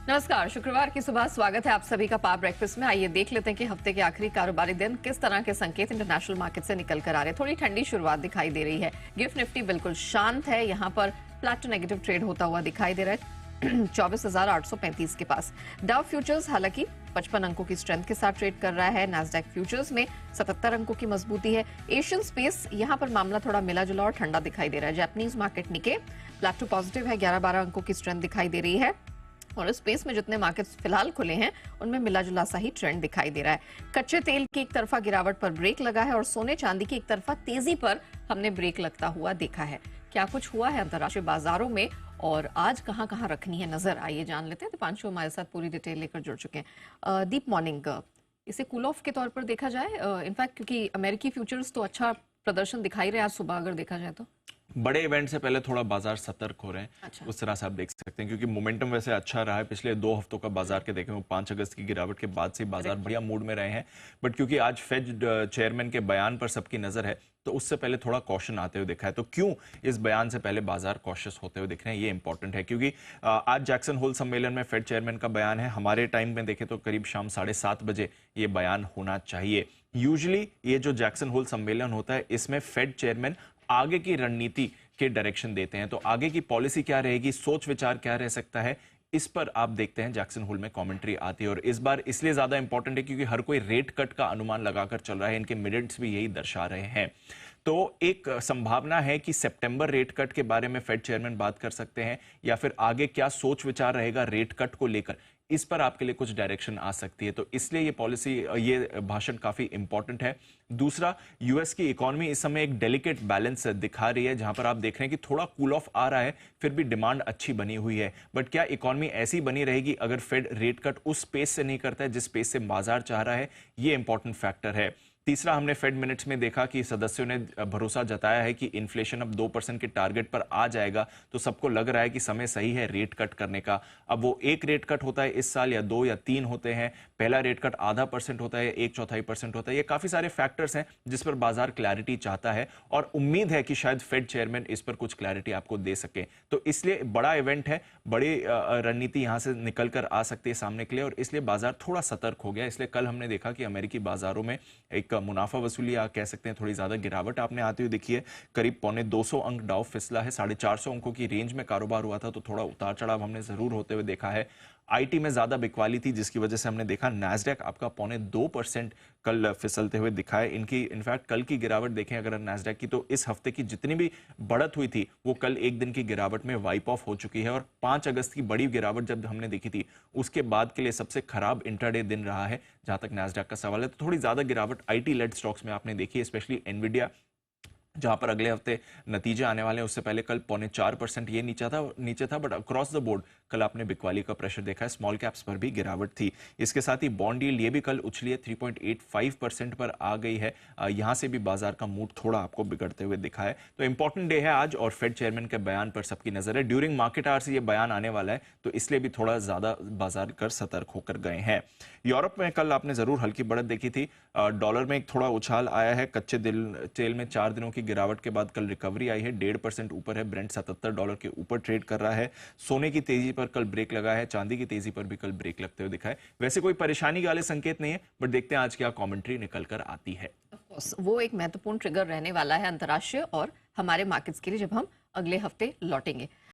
नमस्कार, शुक्रवार की सुबह स्वागत है आप सभी का पावर ब्रेकफास्ट में। आइए देख लेते हैं कि हफ्ते के आखिरी कारोबारी दिन किस तरह के संकेत इंटरनेशनल मार्केट से निकल कर आ रहे हैं। थोड़ी ठंडी शुरुआत दिखाई दे रही है। गिफ्ट निफ्टी बिल्कुल शांत है, यहाँ पर फ्लैट टू नेगेटिव ट्रेड होता हुआ दिखाई दे रहा है 24,835 के पास। डाउ फ्यूचर्स हालांकि 55 अंकों की स्ट्रेंथ के साथ ट्रेड कर रहा है। नैस्डैक फ्यूचर्स में 77 अंकों की मजबूती है। एशियन स्पेस यहाँ पर मामला थोड़ा मिला जुला और ठंडा दिखाई दे रहा है। जापानीज मार्केट निके फ्लैट टू पॉजिटिव है, 11-12 अंकों की स्ट्रेंथ दिखाई दे रही है। और स्पेस में जितने मार्केट्स फिलहाल खुले हैं उनमें मिला जुला सा ही ट्रेंड दिखाई दे रहा है। कच्चे तेल की एक तरफा गिरावट पर ब्रेक लगा है और सोने चांदी की एक तरफा तेजी पर हमने ब्रेक लगता हुआ देखा है। क्या कुछ हुआ है अंतर्राष्ट्रीय बाजारों में और आज कहां कहां रखनी है नजर, आइए जान लेते हैं। दीपांशु हमारे साथ पूरी डिटेल लेकर जुड़ चुके हैं। दीप मॉर्निंग, इसे कूल ऑफ के तौर पर देखा जाए इनफैक्ट, क्योंकि अमेरिकी फ्यूचर्स तो अच्छा प्रदर्शन दिखाई रहे आज सुबह अगर देखा जाए तो। बड़े इवेंट से पहले थोड़ा बाजार सतर्क हो रहे हैं। अच्छा। उस तरह से आप देख सकते हैं क्योंकि मोमेंटम वैसे अच्छा रहा है पिछले 2 हफ्तों का। बाजार के देखें 5 अगस्त की गिरावट के बाद से बाजार बढ़िया मूड में रहे हैं। बट क्योंकि आज फेड चेयरमैन के बयान पर सबकी नजर है तो उससे पहले थोड़ा कॉशन आते हुए दिखा है। तो क्यों इस बयान से पहले बाजार कॉशियस होते हुए दिख रहे हैं, ये इंपॉर्टेंट है क्योंकि आज जैक्सन होल सम्मेलन में फेड चेयरमैन का बयान है। हमारे टाइम में देखें तो करीब शाम 7:30 बजे ये बयान होना चाहिए। यूजुअली ये जो जैक्सन होल सम्मेलन होता है इसमें फेड चेयरमैन आगे की रणनीति के डायरेक्शन देते हैं। तो आगे की पॉलिसी क्या रहेगी, सोच विचार क्या रह सकता है, इस पर आप देखते हैं जैक्सन होल में कमेंट्री आती है। और इस बार इसलिए ज्यादा इंपॉर्टेंट है क्योंकि हर कोई रेट कट का अनुमान लगाकर चल रहा है। इनके मिनट्स भी यही दर्शा रहे हैं। तो एक संभावना है कि सितंबर रेट कट के बारे में फेड चेयरमैन बात कर सकते हैं या फिर आगे क्या सोच विचार रहेगा रेट कट को लेकर, इस पर आपके लिए कुछ डायरेक्शन आ सकती है। तो इसलिए ये पॉलिसी, ये भाषण काफी इंपॉर्टेंट है। दूसरा, यूएस की इकोनॉमी इस समय एक डेलिकेट बैलेंस दिखा रही है जहां पर आप देख रहे हैं कि थोड़ा कूल ऑफ आ रहा है फिर भी डिमांड अच्छी बनी हुई है। बट क्या इकोनॉमी ऐसी बनी रहेगी अगर फेड रेट कट उस पेस से नहीं करता है जिस पेस से बाजार चाह रहा है, ये इंपॉर्टेंट फैक्टर है। तीसरा, हमने फेड मिनट्स में देखा कि सदस्यों ने भरोसा जताया है कि इन्फ्लेशन अब 2% के टारगेट पर आ जाएगा। तो सबको लग रहा है कि समय सही है रेट कट करने का। अब वो एक रेट कट होता है इस साल या 2 या 3 होते हैं, पहला रेट कट आधा % होता है, 1/4% होता है, ये काफी सारे फैक्टर्स हैं जिस पर बाजार क्लैरिटी चाहता है और उम्मीद है कि शायद फेड चेयरमैन इस पर कुछ क्लैरिटी आपको दे सके। तो इसलिए बड़ा इवेंट है, बड़ी रणनीति यहां से निकल कर आ सकती है सामने के लिए और इसलिए बाजार थोड़ा सतर्क हो गया। इसलिए कल हमने देखा कि अमेरिकी बाजारों में एक मुनाफा वसूली आप कह सकते हैं, थोड़ी ज्यादा गिरावट आपने आती हुई दिखी है। करीब 250 अंक डाउ फिसला है, 450 अंकों की रेंज में कारोबार हुआ था। तो थोड़ा उतार चढ़ाव हमने जरूर होते हुए देखा है। आईटी में ज्यादा बिकवाली थी जिसकी वजह से हमने देखा नैस्डैक आपका 2.25% कल फिसलते हुए दिखा है। इनकी इनफैक्ट कल की गिरावट देखें अगर नैस्डैक की, तो इस हफ्ते की जितनी भी बढ़त हुई थी वो कल एक दिन की गिरावट में वाइप ऑफ हो चुकी है। और 5 अगस्त की बड़ी गिरावट जब हमने देखी थी उसके बाद के लिए सबसे खराब इंट्राडे दिन रहा है जहां तक नैस्डैक का सवाल है। तो थोड़ी ज्यादा गिरावट आईटी लेड स्टॉक्स में आपने देखी है, स्पेशली एनवीडिया जहां पर अगले हफ्ते नतीजे आने वाले हैं। उससे पहले कल 0.4% ये नीचे था। बट अक्रॉस द बोर्ड कल आपने बिकवाली का प्रेशर देखा है, स्मॉल कैप्स पर भी गिरावट थी। इसके साथ ही बॉन्ड यील्ड ये भी कल उछली है, 3.85% पर आ गई है। यहां से भी बाजार का मूड थोड़ा आपको बिगड़ते हुए दिखा है। तो इंपॉर्टेंट डे है आज और फेड चेयरमैन के बयान पर सबकी नजर है। ड्यूरिंग मार्केट आवर्स ये बयान आने वाला है तो इसलिए भी थोड़ा ज्यादा बाजार कर सतर्क होकर गए हैं। यूरोप में कल आपने जरूर हल्की बढ़त देखी थी। डॉलर में एक थोड़ा उछाल आया है। कच्चे तेल में 4 दिनों की गिरावट के बाद कल रिकवरी आई है, 1.5% ऊपर है। ब्रेंट $77 के ऊपर ट्रेड कर रहा है। सोने की तेजी पर कल ब्रेक लगा है, चांदी की तेजी पर भी कल ब्रेक लगते हुए दिखा है। वैसे कोई परेशानी वाले संकेत नहीं है बट देखते हैं आज क्या कमेंट्री निकल कर आती है। वो एक महत्वपूर्ण ट्रिगर रहने वाला है अंतर्राष्ट्रीय और हमारे मार्केट्स के लिए जब हम अगले हफ्ते लौटेंगे।